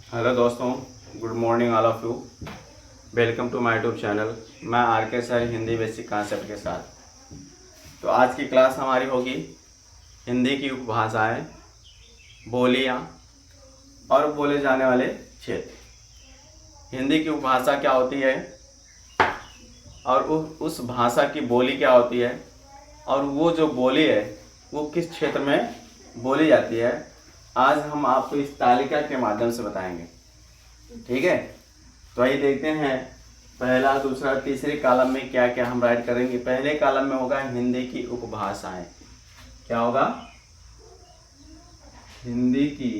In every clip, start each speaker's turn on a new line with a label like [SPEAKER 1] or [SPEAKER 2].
[SPEAKER 1] Hello दोस्तों, good morning all of you. Welcome to my YouTube channel. मैं R K sir Hindi basic concept के साथ। तो आज की क्लास हमारी होगी हिंदी की उपभाषाएं, बोलियां और बोले जाने वाले क्षेत्र। हिंदी की उपभाषा क्या होती है और उस भाषा की बोली क्या होती है और वो जो बोली है वो किस क्षेत्र में बोली जाती है, आज हम आपको इस तालिका के माध्यम से बताएंगे। ठीक है, तो आइए देखते हैं पहला, दूसरा, तीसरे कॉलम में क्या क्या हम राइट करेंगे। पहले कॉलम में होगा हिंदी की उपभाषाएं। क्या होगा? हिंदी की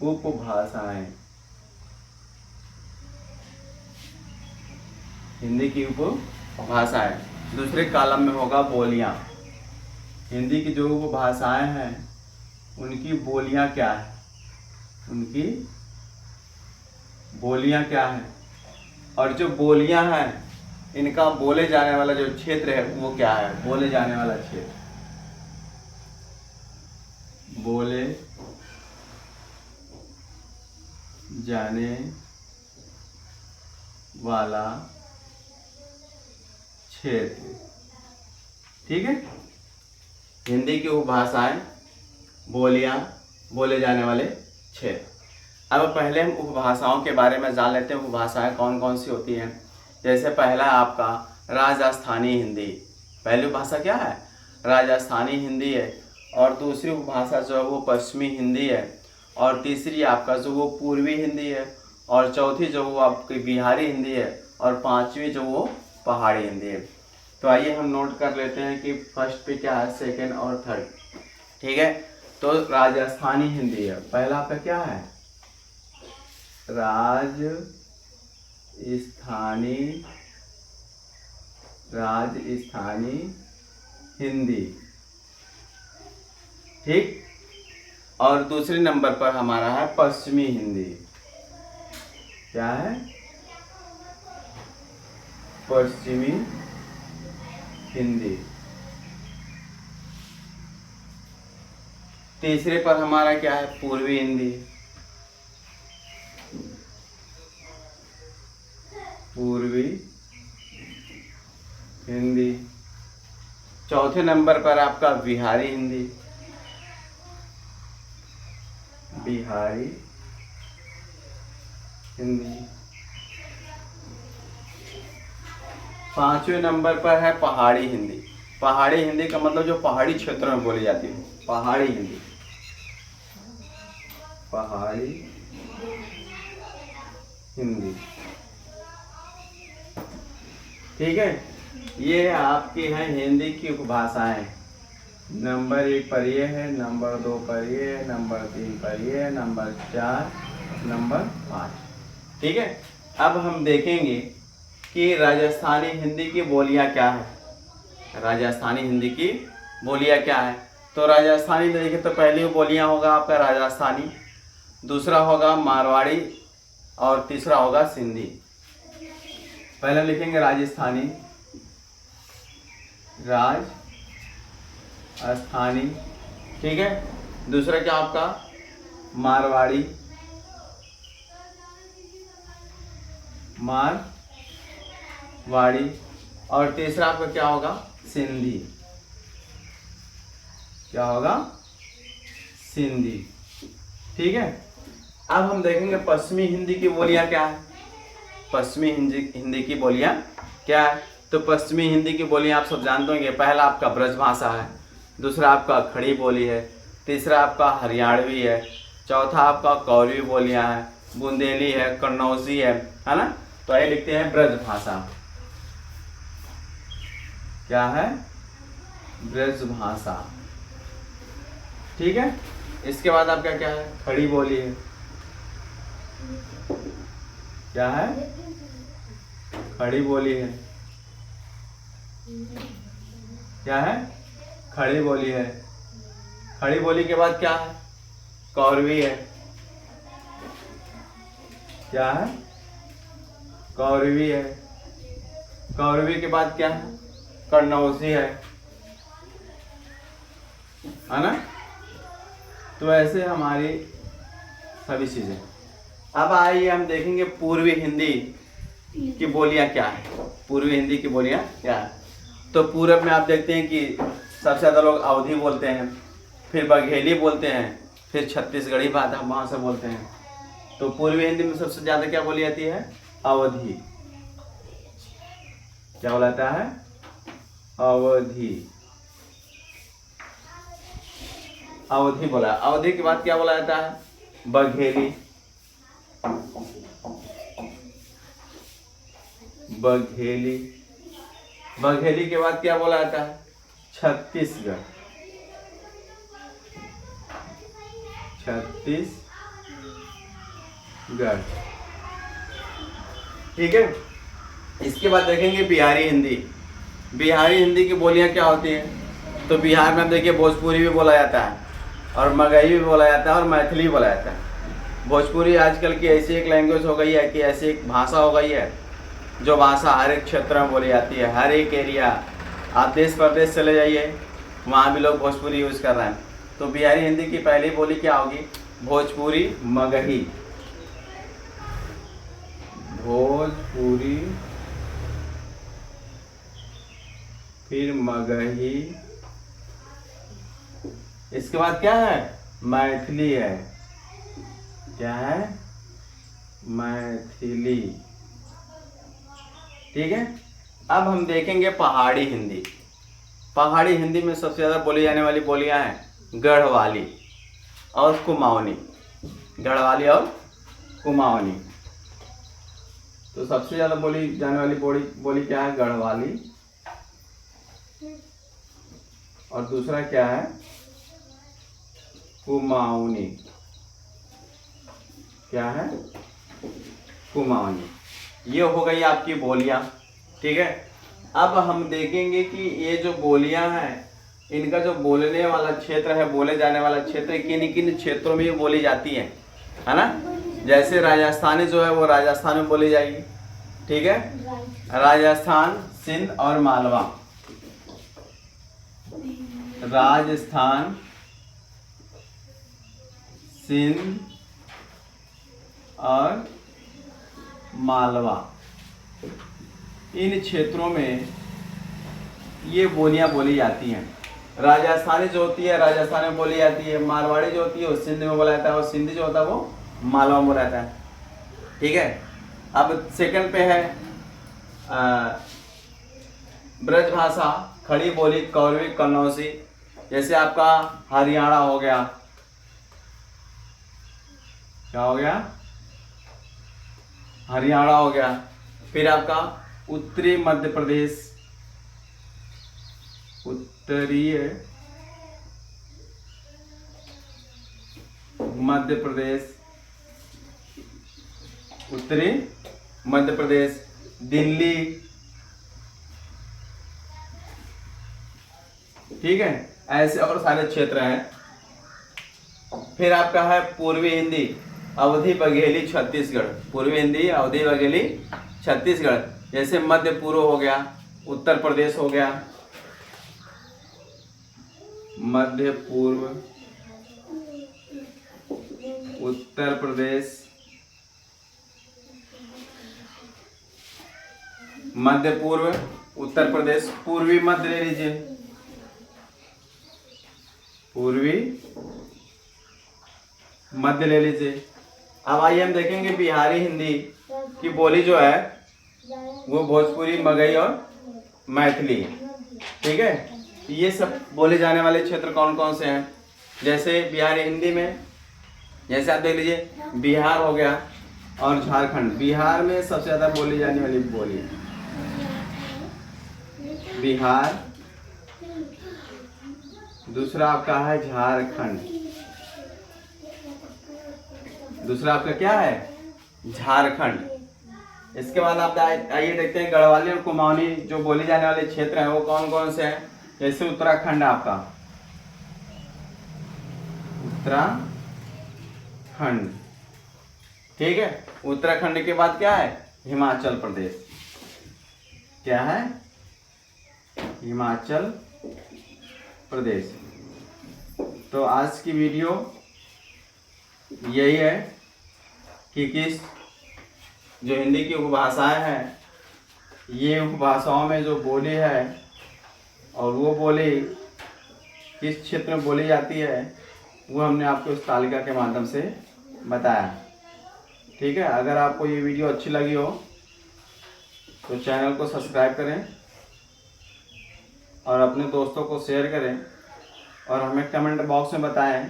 [SPEAKER 1] उपभाषाएं। हिंदी की उपभाषाएं। दूसरे कॉलम में होगा बोलियां। हिंदी की जो उपभाषाएं हैं उनकी बोलियां क्या है, उनकी बोलियां क्या है, और जो बोलियां हैं इनका बोले जाने वाला जो क्षेत्र है वो क्या है। बोले जाने वाला क्षेत्र, बोले जाने वाला क्षेत्र। ठीक है, हिंदी की उपभाषाएं, बोलियां, बोले जाने वाले क्षेत्र। अब पहले हम उपभाषाओं के बारे में जान लेते हैं। उपभाषाएं कौन कौन सी होती हैं। जैसे पहला आपका राजस्थानी हिंदी। पहली उपभाषा क्या है? राजस्थानी हिंदी है। और दूसरी उपभाषा जो है वो पश्चिमी हिंदी है। और तीसरी आपका जो वो पूर्वी हिंदी है। और चौथी जो वो आपकी बिहारी हिंदी है। और पांचवी जो वो पहाड़ी हिंदी है। तो आइए हम नोट कर लेते हैं कि फर्स्ट पे क्या है, सेकेंड और थर्ड। ठीक है, तो राजस्थानी हिंदी है। पहला आपका क्या है? राजस्थानी हिंदी। ठीक, और दूसरे नंबर पर हमारा है पश्चिमी हिंदी। क्या है? पश्चिमी हिंदी। तीसरे पर हमारा क्या है? पूर्वी हिंदी। पूर्वी हिंदी। चौथे नंबर पर आपका बिहारी हिंदी। बिहारी हिंदी। पांचवें नंबर पर है पहाड़ी हिंदी। पहाड़ी हिंदी का मतलब जो पहाड़ी क्षेत्रों में बोली जाती है, पहाड़ी हिंदी। पहाड़ी हिंदी। ठीक है, ये आपकी है हिंदी की उपभाषाएं। नंबर 1 पर ये है, नंबर 2 पर ये है, नंबर 3 पर ये है, नंबर 4, नंबर 5। ठीक है, अब हम देखेंगे कि राजस्थानी हिंदी की बोलियां क्या है। राजस्थानी हिंदी की बोलियां क्या है? तो राजस्थानी में देखिए तो पहली बोलियां होगा आपका राजस्थानी, दूसरा होगा मारवाड़ी और तीसरा होगा सिंधी। पहले लिखेंगे राजस्थानी, राजस्थानी। ठीक है, दूसरा क्या आपका? मारवाड़ी, मारवाड़ी। और तीसरा आपका क्या होगा? सिंधी। क्या होगा? सिंधी। ठीक है, अब हम देखेंगे पश्चिमी हिंदी की बोलियां क्या है। पश्चिमी हिंदी की बोलियां क्या है? तो पश्चिमी हिंदी की बोलियां आप सब जानते होंगे। पहला आपका ब्रजभाषा है, दूसरा आपका खड़ी बोली है, तीसरा आपका हरियाणवी है, चौथा आपका कौरवी बोलियां है, बुंदेली है, कन्नौजी है ना। तो ये लिखते हैं ब्रजभाषा। क्या है? ब्रजभाषा। ठीक है, इसके बाद आपका क्या है? खड़ी बोली है। क्या है? खड़ी बोली है। क्या है? खड़ी बोली है। खड़ी बोली के बाद क्या है? कौरवी है। क्या है? कौरवी है। कौरवी के बाद क्या है? कन्नौजी है। है ना। तो ऐसे हमारी सभी चीज़ें। अब आइए हम देखेंगे पूर्वी हिंदी की बोलियां क्या है। पूर्वी हिंदी की बोलियां क्या है। तो पूरब में आप देखते हैं कि सबसे ज़्यादा लोग अवधी बोलते हैं, फिर बघेली बोलते हैं, फिर छत्तीसगढ़ी भाषा बोलते हैं। तो पूर्वी हिंदी में सबसे ज़्यादा क्या बोली जाती है? अवधी। क्या बोला जाता है? अवधी। अवधी बोला। अवधी के बाद क्या बोला जाता है? बघेली। बघेली। बघेली के बाद क्या बोला जाता है? छत्तीसगढ़। छत्तीसगढ़। ठीक है। इसके बाद देखेंगे बिहारी हिंदी। बिहारी हिंदी की बोलियां क्या होती हैं? तो बिहार में देखिए भोजपुरी भी बोला जाता है, और मगही भी बोला जाता है, और मैथिली भी बोला जाता है। भोजपुरी आजकल की ऐसी एक लैंग्वेज हो गई है कि ऐसी एक भाषा हो गई है जो भाषा हर एक क्षेत्र में बोली जाती है, हर एक एरिया। आप देश प्रदेश चले जाइए, वहाँ भी लोग भोजपुरी यूज़ कर रहे हैं। तो बिहारी हिंदी की पहली बोली क्या होगी? भोजपुरी मगही। भोजपुरी, फिर मगही, इसके बाद क्या है? मैथिली है। क्या है? मैथिली। ठीक है। अब हम देखेंगे पहाड़ी हिंदी। पहाड़ी हिंदी में सबसे ज़्यादा बोली जाने वाली बोलियां हैं गढ़वाली और कुमाऊनी। गढ़वाली और कुमाऊनी। तो सबसे ज़्यादा बोली जाने वाली बोली क्या है? गढ़वाली। और दूसरा क्या है? कुमाऊनी। क्या है? कुमाऊनी। ये हो गई आपकी बोलियां। ठीक है। अब हम देखेंगे कि ये जो बोलियां हैं, इनका जो बोलने वाला क्षेत्र है, बोले जाने वाला क्षेत्र किन किन क्षेत्रों में ये बोली जाती है ना। जैसे राजस्थानी जो है वो राजस्थान में बोली जाएगी। ठीक है। राजस्थान, सिंध और मालवा। राजस्थान, सिंध और मालवा, इन क्षेत्रों में ये बोलियां बोली जाती हैं। राजस्थानी जो होती है राजस्थान में बोली जाती है, मारवाड़ी जो होती है वो सिंध में बोला जाता है, और सिंधी जो होता है वो मालवा में बोला जाता है। ठीक है। अब सेकंड पे है ब्रज भाषा, खड़ी बोली, कौरवी, कन्नौजी। जैसे आपका हरियाणा हो गया। क्या हो गया? हरियाणा हो गया। फिर आपका उत्तरी मध्य प्रदेश, उत्तरीय मध्य प्रदेश, उत्तरी मध्य प्रदेश, दिल्ली। ठीक है। ऐसे और सारे क्षेत्र हैं। फिर आपका है पूर्वी हिंदी, अवधी, बघेली, छत्तीसगढ़। पूर्वी हिंदी, अवधी, बघेली, छत्तीसगढ़। जैसे मध्य पूर्व हो गया, उत्तर प्रदेश हो गया, मध्य पूर्व, उत्तर प्रदेश, मध्य पूर्व, उत्तर प्रदेश। पूर्वी मध्य ले लीजिए, पूर्वी मध्य ले लीजिए। अब आइए हम देखेंगे बिहारी हिंदी की बोली जो है वो भोजपुरी, मगही और मैथिली। ठीक है। ये सब बोले जाने वाले क्षेत्र कौन कौन से हैं? जैसे बिहारी हिंदी में, जैसे आप देख लीजिए बिहार हो गया और झारखंड। बिहार में सबसे ज़्यादा बोली जाने वाली बोली बिहार, दूसरा आपका है झारखंड, दूसरा आपका क्या है? झारखंड। इसके बाद आप आइए देखते हैं गढ़वाली और कुमाऊनी जो बोली जाने वाले क्षेत्र हैं वो कौन कौन से हैं। जैसे उत्तराखंड आपका, उत्तराखंड। ठीक है। उत्तराखंड के बाद क्या है? हिमाचल प्रदेश। क्या है? हिमाचल प्रदेश। तो आज की वीडियो यही है कि किस जो हिंदी की उपभाषाएं हैं, ये उपभाषाओं में जो बोली है और वो बोली किस क्षेत्र में बोली जाती है, वो हमने आपको इस तालिका के माध्यम से बताया। ठीक है, अगर आपको ये वीडियो अच्छी लगी हो तो चैनल को सब्सक्राइब करें और अपने दोस्तों को शेयर करें और हमें कमेंट बॉक्स में बताएं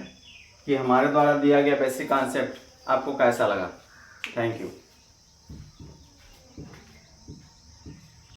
[SPEAKER 1] कि हमारे द्वारा दिया गया बेसिक कॉन्सेप्ट आपको कैसा लगा। Thank you.